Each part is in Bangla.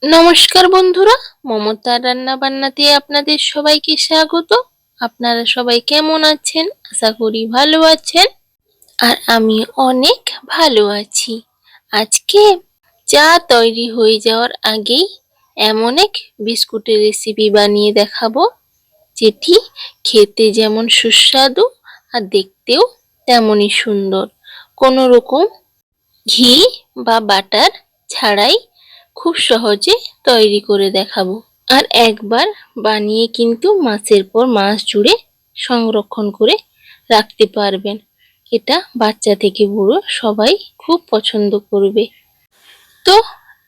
নমস্কার বন্ধুরা, মমতার রান্না বান্নাতে আপনাদের সবাইকে স্বাগত। আপনারা সবাই কেমন আছেন? আশা করি ভালো আছেন। আর আমি অনেক ভালো আছি। আজকে চা তৈরি হয়ে যাওয়ার আগেই এমন এক বিস্কুটের রেসিপি বানিয়ে দেখাবো, যেটি খেতে যেমন সুস্বাদু আর দেখতেও তেমনই সুন্দর। কোনো রকম ঘি বা বাটার ছাড়াই খুব সহজে তৈরি করে দেখাবো। আর একবার বানিয়ে কিন্তু মাসের পর মাস জুড়ে সংরক্ষণ করে রাখতে পারবেন। এটা বাচ্চা থেকে বুড়ো সবাই খুব পছন্দ করবে। তো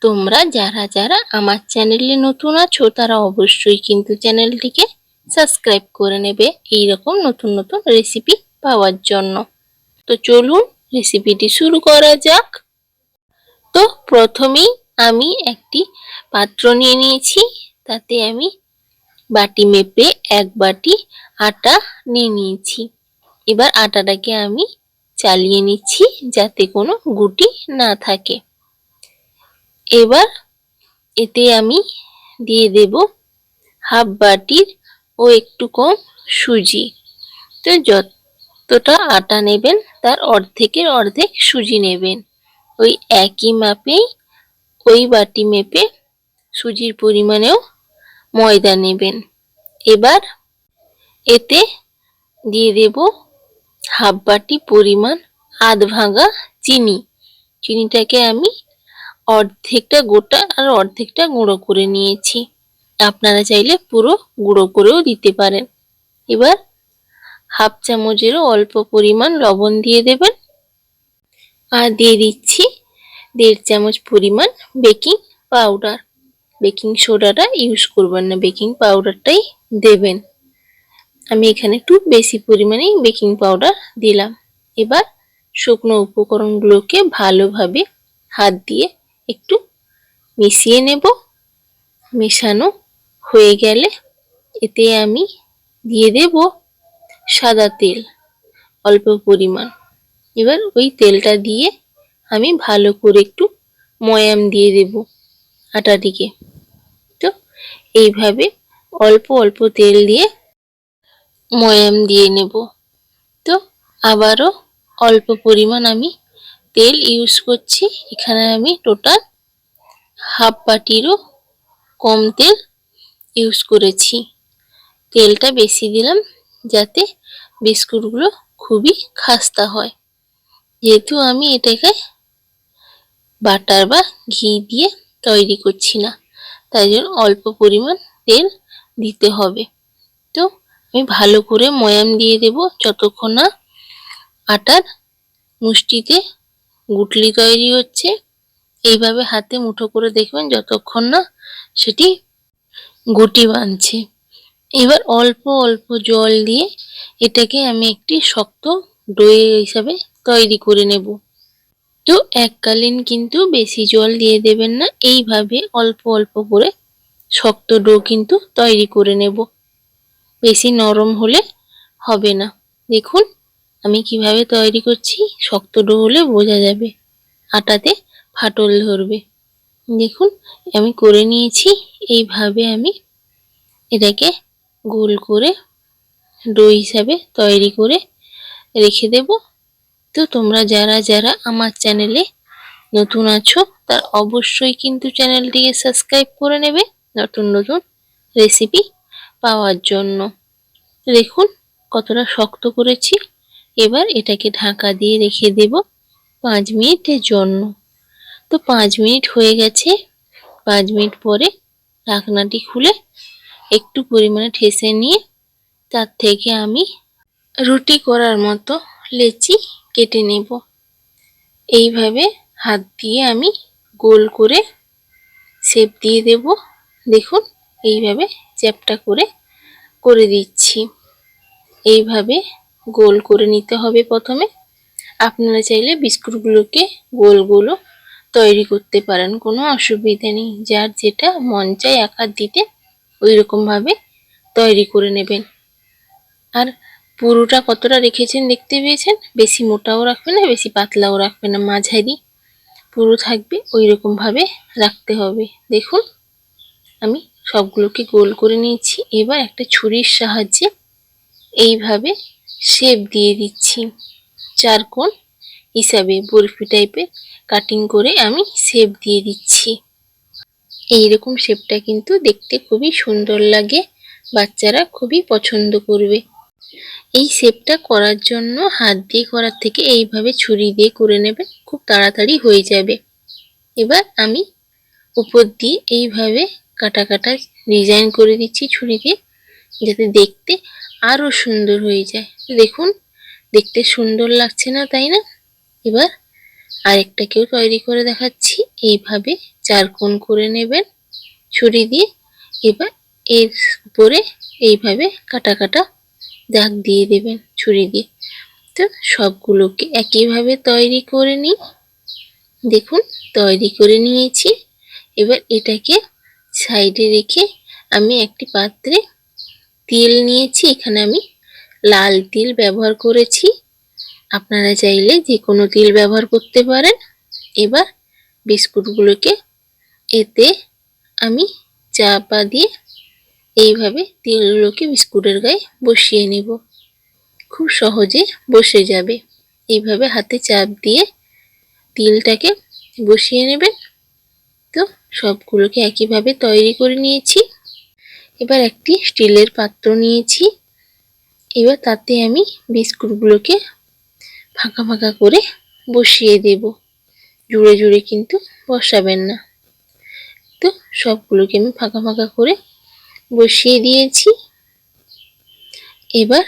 তোমরা যারা যারা আমার চ্যানেলে নতুন আছো তারা অবশ্যই কিন্তু চ্যানেলটিকে সাবস্ক্রাইব করে নেবে এইরকম নতুন নতুন রেসিপি পাওয়ার জন্য। তো চলুন রেসিপিটি শুরু করা যাক। তো প্রথমেই আমি একটি পাত্র নিয়ে নিয়েছি, তাতে আমি বাটি মেপে 1 বাটি আটা নিয়ে নিয়েছি। এবার আটাটাকে আমি চালিয়ে নিচ্ছি যাতে কোনো গুটি না থাকে। এবার এতে আমি দিয়ে দেব হাফ বাটির ও একটু কম সুজি। তো যতটা আটা নেবেন তার অর্ধেকের অর্ধেক সুজি নেবেন। ওই একই মাপেই ওই বাটি মেপে সুজির পরিমাণেও ময়দা নেবেন। এবার এতে দিয়ে দেব হাফ বাটি পরিমাণ আধ ভাঙা চিনি। চিনিটাকে আমি অর্ধেকটা গোটা আর অর্ধেকটা গুঁড়ো করে নিয়েছি। আপনারা চাইলে পুরো গুঁড়ো করেও দিতে পারেন। এবার হাফ চামচেরও অল্প পরিমাণ লবণ দিয়ে দেবেন। আর দিয়ে দিচ্ছি 1.5 চামচ পরিমাণ বেকিং পাউডার। বেকিং সোডাটা ইউজ করবেন না, বেকিং পাউডারটাই দেবেন। আমি এখানে একটু বেশি পরিমাণেই বেকিং পাউডার দিলাম। এবার শুকনো উপকরণগুলোকে ভালোভাবে হাত দিয়ে একটু মিশিয়ে নেব। মেশানো হয়ে গেলে এতে আমি দিয়ে দেব সাদা তেল অল্প পরিমাণ। এবার ওই তেলটা দিয়ে আমি ভালো করে একটু ময়াম দিয়ে দেব আটাটিকে। তো এইভাবে অল্প অল্প তেল দিয়ে ময়াম দিয়ে নেব। তো আবারও অল্প পরিমাণ আমি তেল ইউজ করছি। এখানে আমি টোটাল হাফ বাটিরও কম তেল ইউজ করেছি। তেলটা বেশি দিলাম যাতে বিস্কুটগুলো খুবই খাস্তা হয়। যেহেতু আমি এটাকে বাটার বা ঘি দিয়ে তৈরি করছি না, তাই জন্য অল্প পরিমাণ তেল দিতে হবে। তো আমি ভালো করে ময়াম দিয়ে দেব যতক্ষণ না আটার মুষ্টিতে গুটলি তৈরি হচ্ছে। এইভাবে হাতে মুঠো করে দেখবেন যতক্ষণ না সেটি গুটি বাঁধছে। এবার অল্প অল্প জল দিয়ে এটাকে আমি একটি শক্ত ডো হিসাবে তৈরি করে নেব। তো এককালীন কিন্তু বেশি জল দিয়ে দেবেন না, এইভাবে অল্প অল্প করে শক্ত ডো কিন্তু তৈরি করে নেব। বেশি নরম হলে হবে না। দেখুন আমি কিভাবে তৈরি করছি, শক্ত ডো হলে বোঝা যাবে, আটাতে ফাটল ধরবে। দেখুন আমি করে নিয়েছি। এইভাবে আমি এটাকে গোল করে ডো হিসাবে তৈরি করে রেখে দেব। তো তোমরা যারা যারা আমার চ্যানেলে নতুন আছো তার অবশ্যই কিন্তু চ্যানেলটিকে সাবস্ক্রাইব করে নেবে নতুন নতুন রেসিপি পাওয়ার জন্য। দেখুন কতটা শক্ত করেছি। এবার এটাকে ঢাকা দিয়ে রেখে দেব 5 মিনিটের জন্য। তো 5 মিনিট হয়ে গেছে। 5 মিনিট পরে ঢাকনাটি খুলে একটু পরিমাণে ঠেসে নিয়ে তার থেকে আমি রুটি করার মতো লেচি কেটে নেব। এইভাবে হাত দিয়ে আমি গোল করে শেপ দিয়ে দেব। দেখুন এইভাবে চ্যাপ্টা করে করে দিচ্ছি। এইভাবে গোল করে নিতে হবে প্রথমে। আপনারা চাইলে বিস্কুটগুলোকে গোল গোলও তৈরি করতে পারেন, কোনো অসুবিধা নেই। যার যেটা মন চায় আকার দিতে ওই রকমভাবে তৈরি করে নেবেন। আর পুরোটা কতটা রেখেছেন দেখতে পেয়েছেন, বেশি মোটাও রাখবেন না বেশি পাতলাও রাখবেন না, মাঝারি পুরো থাকবে ওই রকমভাবে রাখতে হবে। দেখুন আমি সবগুলোকে গোল করে নিয়েছি। এবার একটা ছুরির সাহায্যে এইভাবে শেপ দিয়ে দিচ্ছি। চারকোণ হিসাবে বরফি টাইপের কাটিং করে আমি শেপ দিয়ে দিচ্ছি। এইরকম শেপটা কিন্তু দেখতে খুবই সুন্দর লাগে, বাচ্চারা খুবই পছন্দ করবে। এই শেপটা করার জন্য হাত দিয়ে করার থেকে এইভাবে ছুরি দিয়ে করে নেবেন, খুব তাড়াতাড়ি হয়ে যাবে। এবার আমি উপর দিয়ে এইভাবে কাটা কাটা ডিজাইন করে দিচ্ছি ছুরি দিয়ে, যাতে দেখতে আরো সুন্দর হয়ে যায়। দেখুন দেখতে সুন্দর লাগছে না, তাই না? এবার আরেকটাকেও তৈরি করে দেখাচ্ছি। এইভাবে চারকোণ করে নেবেন ছুরি দিয়ে। এবার এর উপরে এইভাবে কাটা কাটা দাগ দিয়ে দেবেন ছুরি দিয়ে। তো সবগুলোকে একইভাবে তৈরি করে নিই। দেখুন তৈরি করে নিয়েছি। এবার এটাকে সাইডে রেখে আমি একটি পাত্রে তেল নিয়েছি। এখানে আমি লাল তেল ব্যবহার করেছি, আপনারা চাইলে যে কোনো তেল ব্যবহার করতে পারেন। এবার বিস্কুটগুলোকে এতে আমি চাপা দিয়ে এইভাবে তেলগুলোকে বিস্কুটের গায়ে বসিয়ে নেব। খুব সহজে বসে যাবে। এইভাবে হাতে চাপ দিয়ে তেলটাকে বসিয়ে নেবেন। তো সবগুলোকে একইভাবে তৈরি করে নিয়েছি। এবার একটি স্টিলের পাত্র নিয়েছি। এবার তাতে আমি বিস্কুটগুলোকে ফাঁকা ফাঁকা করে বসিয়ে দেব, জুড়ে জুড়ে কিন্তু বসাবেন না। তো সবগুলোকে আমি ফাঁকা ফাঁকা করে বসিয়ে দিয়েছি। এবার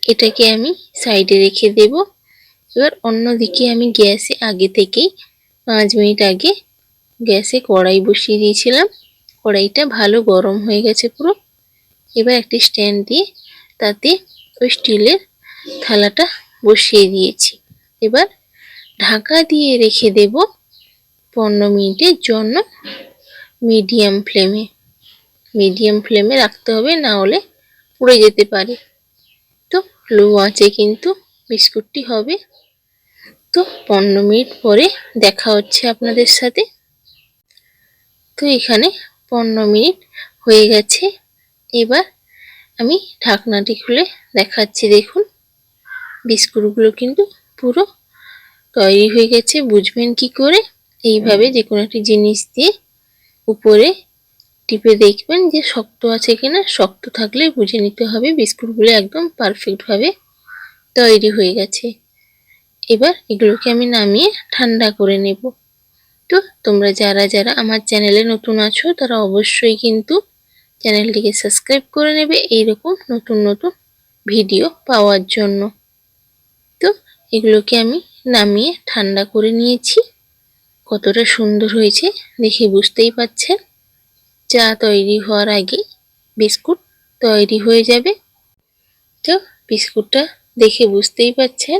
এটাকে আমি সাইডে রেখে দেব। এবার অন্যদিকে আমি গ্যাসে আগে থেকেই 5 মিনিট আগে গ্যাসে কড়াই বসিয়ে দিয়েছিলাম। কড়াইটা ভালো গরম হয়ে গেছে পুরো। এবার একটি স্ট্যান্ড দিয়ে তাতে ওই স্টিলের থালাটা বসিয়ে দিয়েছি। এবার ঢাকা দিয়ে রেখে দেব 15 মিনিটের জন্য মিডিয়াম ফ্লেমে। মিডিয়াম ফ্লেমে রাখতে হবে, না হলে পুড়ে যেতে পারে। তো লো আঁচে কিন্তু বিস্কুটটি হবে। তো 15 মিনিট পরে দেখা হচ্ছে আপনাদের সাথে। তো এখানে 15 মিনিট হয়ে গেছে। এবার আমি ঢাকনাটি খুলে দেখাচ্ছি। দেখুন বিস্কুটগুলো কিন্তু পুরো তৈরি হয়ে গেছে। বুঝবেন কি করে? এইভাবে যে কোনো একটি জিনিস দিয়ে উপরে টিপে দেখবেন যে শক্ত আছে কিনা। শক্ত থাকলে বুঝে নিতে হবে বিস্কুটগুলো একদম পারফেক্ট ভাবে তৈরি হয়ে গেছে। এবার এগুলোকে আমি নামিয়ে ঠান্ডা করে নেব। তো তোমরা যারা যারা আমার চ্যানেলে নতুন আছো তারা অবশ্যই কিন্তু চ্যানেলটিকে সাবস্ক্রাইব করে নেবে এইরকম নতুন নতুন ভিডিও পাওয়ার জন্য। তো এগুলোকে আমি নামিয়ে ঠান্ডা করে নিয়েছি। কতটা সুন্দর হয়েছে দেখে বুঝতেই পারছেন। চা তৈরি হওয়ার আগে বিস্কুট তৈরি হয়ে যাবে। তো বিস্কুটটা দেখে বুঝতেই পারছেন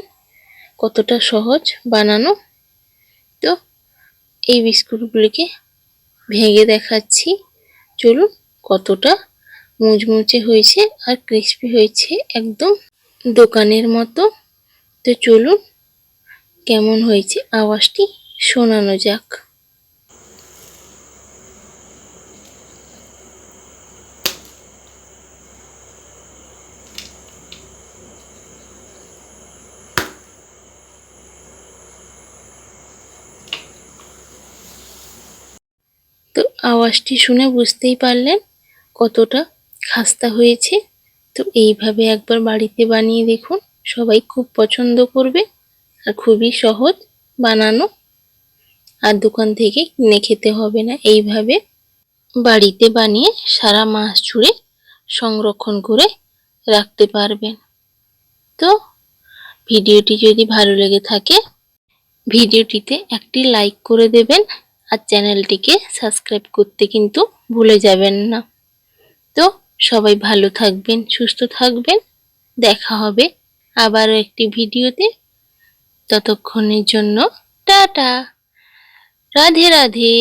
কতটা সহজ বানানো। তো এই বিস্কুটগুলিকে ভেঙে দেখাচ্ছি। চলুন কতটা মুচমুচে হয়েছে আর ক্রিস্পি হয়েছে, একদম দোকানের মতো। তো চলুন কেমন হয়েছে আওয়াজটি শোনানো যাক। তো আওয়াজটি শুনে বুঝতেই পারলেন কতটা খাস্তা হয়েছে। তো এইভাবে একবার বাড়িতে বানিয়ে দেখুন, সবাই খুব পছন্দ করবে। আর খুবই সহজ বানানো, আর দোকান থেকে কিনে খেতে হবে না। এইভাবে বাড়িতে বানিয়ে সারা মাস জুড়ে সংরক্ষণ করে রাখতে পারবেন। তো ভিডিওটি যদি ভালো লেগে থাকে ভিডিওটিতে একটি লাইক করে দেবেন, আর চ্যানেলটিকে সাবস্ক্রাইব করতে কিন্তু ভুলে যাবেন না। তো সবাই ভালো থাকবেন, সুস্থ থাকবেন। দেখা হবে আবারও একটি ভিডিওতে। ততক্ষণের জন্য টাটা, রাধে রাধে।